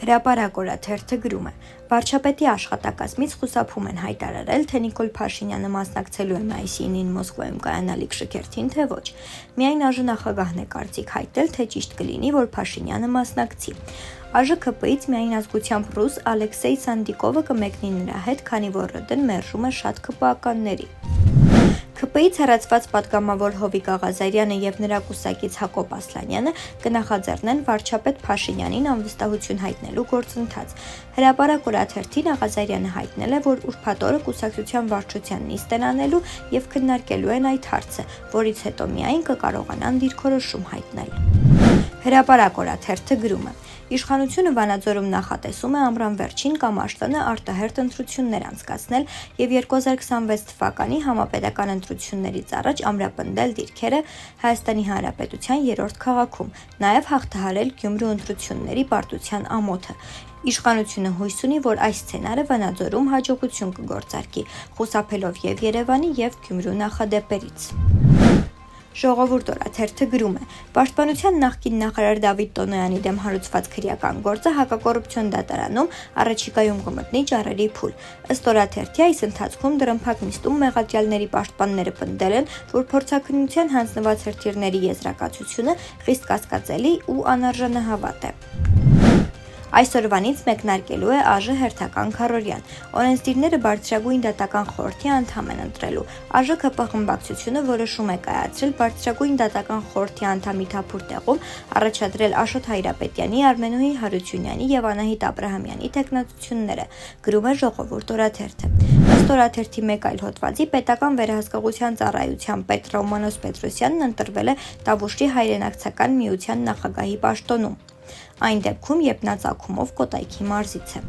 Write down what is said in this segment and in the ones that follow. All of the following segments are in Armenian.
Հրապարակ օրաթերթը գրում է. Վարչապետի աշխատակազմից խուսափում են հայտարարել, թե Նիկոլ Փաշինյանը մասնակցելու է մայիսի 9-ին Մոսկվայում կայանալիք շքերթին, թե ոչ։ Միայն ԱԺ նախագահն է կարծիք հայտնել, թե ճիշտ կլինի, որ Փաշինյանը մասնակցի։ ԱԺ-ՔՊ-ից միայն ազգությամբ ռուս Ալեքսեյ Սանդիկովը կմեկնի նրա հետ, քանի որ ՌԴ-ն մերժում է շատ ՔՊԱ-կանների։ ՔՊ-ից հեռացված պատգամավոր Հովիկ Աղազարյանը եւ նրա կուսակից Հակոբ Ասլանյանը կնախաձեռնեն վարչապետ Փաշինյանին անվստահություն հայտնելու գործընթաց։ Հրապարակ օրաթերթին Աղազարյանը հայտնել է, որ ուրբաթ օրը կուսակցության վարչության նիստ են անելու եւ քննարկելու են այդ հարցը, որից հետո միայն կկարողանան դիրքորոշում հայտնել։ Հրապարակ օրաթերթը գրում է. Իշխանությունը Վանաձորում նախատեսում է ամռան վերջին կամ աշտանը արտահերթ ընտրություններ անցկացնել եւ 2026 թվականի համապետական ընտրություններից առաջ ամրապնդել դիրքերը Հայաստանի Հանրապետության 3-րդ քաղաքում, նաեւ հաղթահարել Գյումրու ընտրությունների պարտության ամոթը։ Իշխանությունը հույս ունի, որ այս սցենարը Վանաձորում հաջողություն կգործարկի, խուսափելով եւ Երևանի եւ Գյումրու նախադեպերից։ Ժողովուրդ օրաթերթը գրում է. Պաշտպանության նախկին նախարար Դավիթ Տոնոյանի դեմ հարուցված քրեական գործը հակակոռուպցիոն դատարանում առաջիկայում կմտնի ճառերի փուլ։ Ըստ օրաթերթի այս ընթացքում դռնփակ նիստում մեղադրյալների պաշտպանները պնդել են, որ փորձաքննության հանձնված հրթիռների եզրակացությունը խիստ կասկածելի ու անարժանահավատ է։ Այսօրվանից մեկնարկելու է ԱԺ հերթական քառորյան։ Օրենսդիրները բարձրագույն դատական խորհրդի անդամ են ընտրելու։ ԱԺ-ՔՊ խմբակցությունը որոշում է կայացրել բարձրագույն դատական խորհրդի անդամի թափուր տեղում առաջադրել Աշոտ Հայրապետյանի, Արմենուհի Հարությունյանի եւ Անահիտ Աբրահամյանի թեկնածությունները, գրում է Ժողովուրդ օրաթերթը։ Ըստ օրաթերթի մեկ այլ հոդվածի պետական վերահսկողության ծառայության պետ Ռոմանոս Պետրոսյանն ընտրվել է Տավուշի հայրենակցական միության նախագահի պաշտոնում։ Այն դեպքում, երբ նա ծագումով Կոտայքի մարզից է։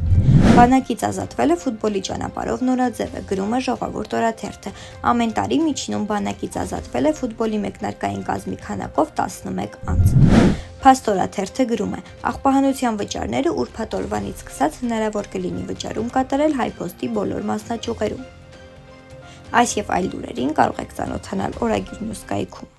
Բանակից ազատվել է ֆուտբոլի ճանապարհով Նորաձևը, գրում է Ժողովուրդ օրաթերթը։ Ամեն տարի միջինում բանակից ազատվել է ֆուտբոլի մեկնարկային կազմի քանակով 11 անձ։ Փաստ օրաթերթը գրում է. Աղբահանության վճարները ուրբաթ օրվանից սկսած հնարավոր կլինի վճարում կատարել Հայփոստի բոլոր մասնաճյուղերում։ Այս եւ այլ լուրերին կարող եք ծանոթանալ օրագիր News կայքում։